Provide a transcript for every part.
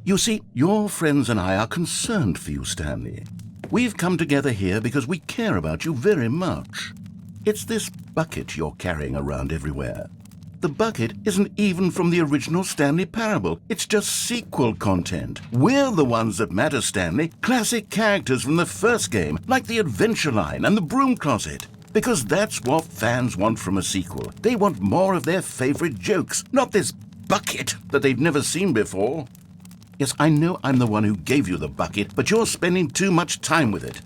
You see, your friends and I are concerned for you, Stanley. We've come together here because we care about you very much. It's this bucket you're carrying around everywhere. The bucket isn't even from the original Stanley Parable. It's just sequel content. We're the ones that matter, Stanley. Classic characters from the first game, like the Adventure Line and the Broom Closet. Because that's what fans want from a sequel. They want more of their favorite jokes, not this bucket that they've never seen before. Yes, I know I'm the one who gave you the bucket, but you're spending too much time with it.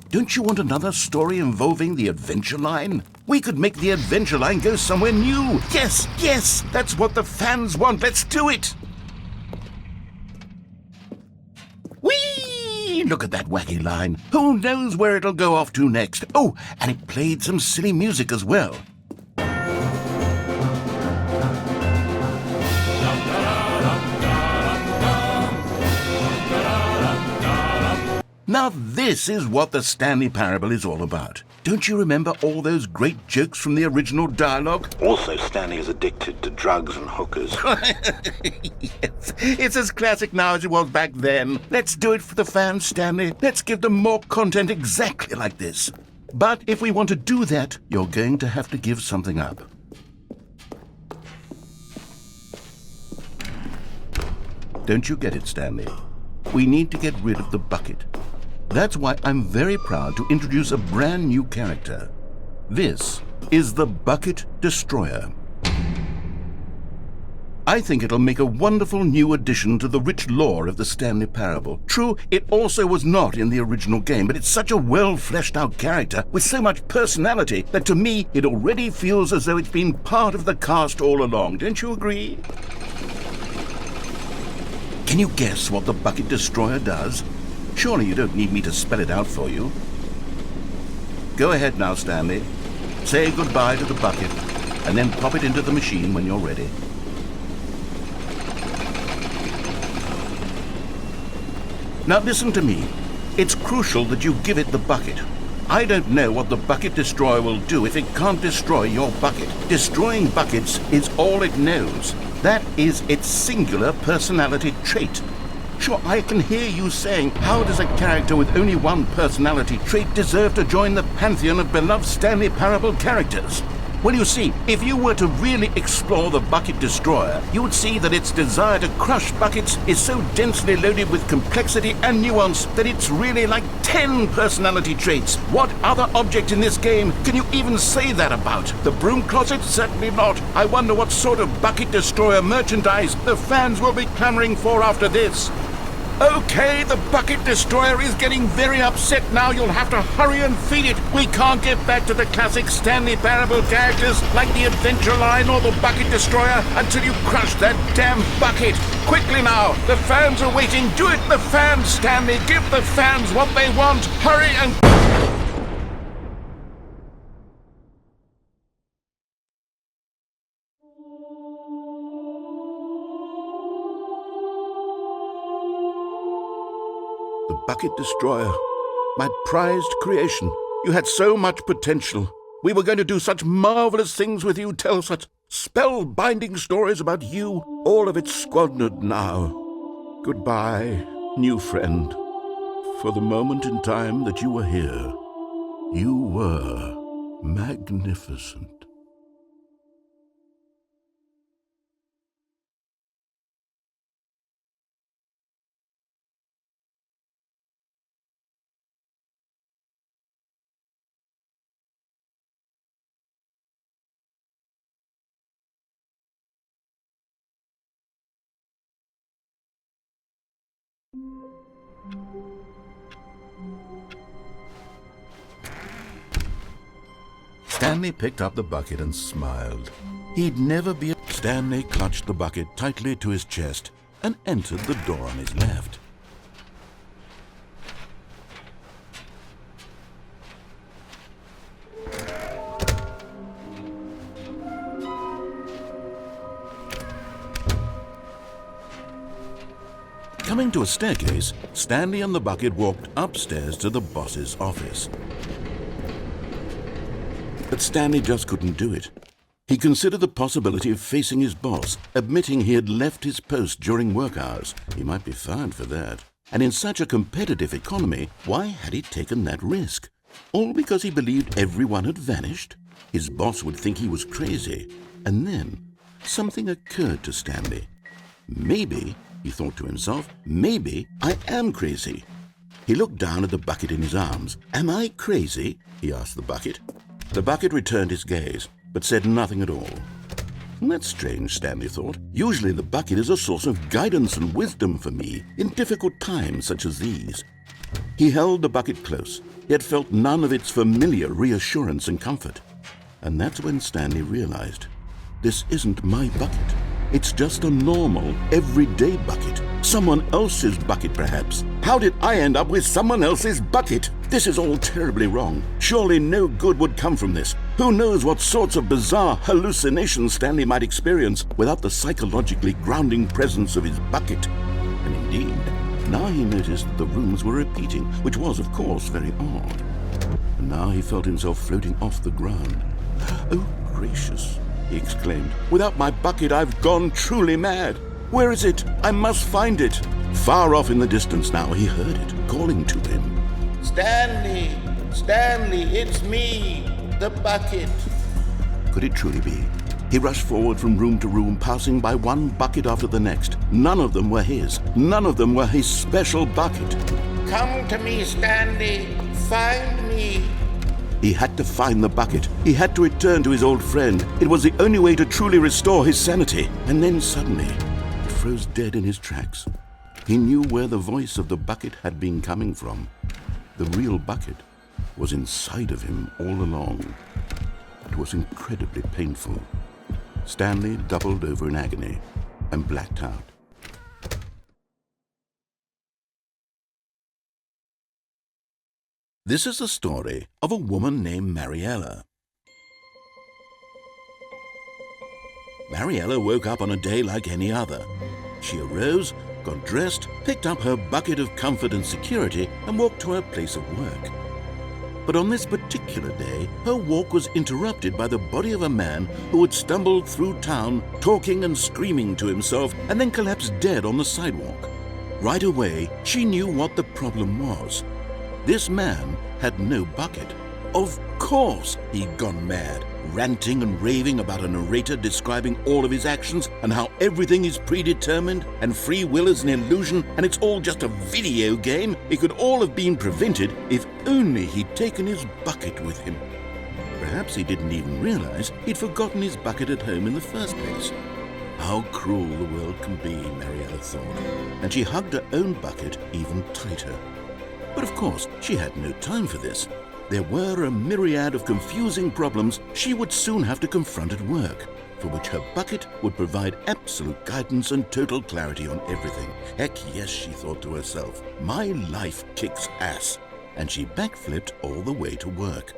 Don't you want another story involving the Adventure Line? We could make the Adventure Line go somewhere new. Yes, yes, that's what the fans want. Let's do it. Whee! Look at that wacky line. Who knows where it'll go off to next? Oh, and it played some silly music as well. Now this is what the Stanley Parable is all about. Don't you remember all those great jokes from the original dialogue? Also, Stanley is addicted to drugs and hookers. Yes, it's as classic now as it was back then. Let's do it for the fans, Stanley. Let's give them more content exactly like this. But if we want to do that, you're going to have to give something up. Don't you get it, Stanley? We need to get rid of the bucket. That's why I'm very proud to introduce a brand new character. This is the Bucket Destroyer. I think it'll make a wonderful new addition to the rich lore of the Stanley Parable. True, it also was not in the original game, but it's such a well-fleshed-out character with so much personality that to me it already feels as though it's been part of the cast all along. Don't you agree? Can you guess what the Bucket Destroyer does? Surely you don't need me to spell it out for you. Go ahead now, Stanley. Say goodbye to the bucket, and then pop it into the machine when you're ready. Now listen to me. It's crucial that you give it the bucket. I don't know what the Bucket Destroyer will do if it can't destroy your bucket. Destroying buckets is all it knows. That is its singular personality trait. Sure, I can hear you saying, how does a character with only one personality trait deserve to join the pantheon of beloved Stanley Parable characters? Well, you see, if you were to really explore the Bucket Destroyer, you would see that its desire to crush buckets is so densely loaded with complexity and nuance that it's really like 10 personality traits. What other object in this game can you even say that about? The Broom Closet? Certainly not. I wonder what sort of Bucket Destroyer merchandise the fans will be clamoring for after this. Okay, the Bucket Destroyer is getting very upset now. You'll have to hurry and feed it. We can't get back to the classic Stanley Parable characters like the Adventure Line or the Bucket Destroyer until you crush that damn bucket. Quickly now, the fans are waiting. Do it, the fans, Stanley. Give the fans what they want. Hurry and... The Bucket Destroyer, my prized creation. You had so much potential. We were going to do such marvelous things with you, tell such spellbinding stories about you. All of it squandered now. Goodbye, new friend. For the moment in time that you were here, you were magnificent. Stanley picked up the bucket and smiled. He'd never be... Stanley clutched the bucket tightly to his chest and entered the door on his left. Coming to a staircase, Stanley and the bucket walked upstairs to the boss's office. But Stanley just couldn't do it. He considered the possibility of facing his boss, admitting he had left his post during work hours. He might be fined for that. And in such a competitive economy, why had he taken that risk? All because he believed everyone had vanished? His boss would think he was crazy. And then something occurred to Stanley. Maybe, he thought to himself, maybe I am crazy. He looked down at the bucket in his arms. Am I crazy? He asked the bucket. The bucket returned his gaze, but said nothing at all. That's strange, Stanley thought. Usually the bucket is a source of guidance and wisdom for me in difficult times such as these. He held the bucket close, yet felt none of its familiar reassurance and comfort. And that's when Stanley realized, this isn't my bucket. It's just a normal, everyday bucket. Someone else's bucket, perhaps. How did I end up with someone else's bucket? This is all terribly wrong. Surely no good would come from this. Who knows what sorts of bizarre hallucinations Stanley might experience without the psychologically grounding presence of his bucket. And indeed, now he noticed that the rooms were repeating, which was, of course, very odd. And now he felt himself floating off the ground. Oh, gracious, he exclaimed. Without my bucket, I've gone truly mad. Where is it? I must find it. Far off in the distance now, he heard it, calling to him. Stanley! Stanley, it's me, the bucket. Could it truly be? He rushed forward from room to room, passing by one bucket after the next. None of them were his. None of them were his special bucket. Come to me, Stanley. Find me. He had to find the bucket. He had to return to his old friend. It was the only way to truly restore his sanity. And then suddenly, he froze dead in his tracks. He knew where the voice of the bucket had been coming from. The real bucket was inside of him all along. It was incredibly painful. Stanley doubled over in agony and blacked out. This is the story of a woman named Mariella. Mariella woke up on a day like any other. She arose, got dressed, picked up her bucket of comfort and security, and walked to her place of work. But on this particular day, her walk was interrupted by the body of a man who had stumbled through town, talking and screaming to himself, and then collapsed dead on the sidewalk. Right away, she knew what the problem was. This man had no bucket. Of course he'd gone mad, ranting and raving about a narrator describing all of his actions and how everything is predetermined and free will is an illusion and it's all just a video game. It could all have been prevented if only he'd taken his bucket with him. Perhaps he didn't even realize he'd forgotten his bucket at home in the first place. How cruel the world can be, Mariella thought, and she hugged her own bucket even tighter. But of course, she had no time for this. There were a myriad of confusing problems she would soon have to confront at work, for which her bucket would provide absolute guidance and total clarity on everything. Heck yes, she thought to herself, my life kicks ass. And she backflipped all the way to work.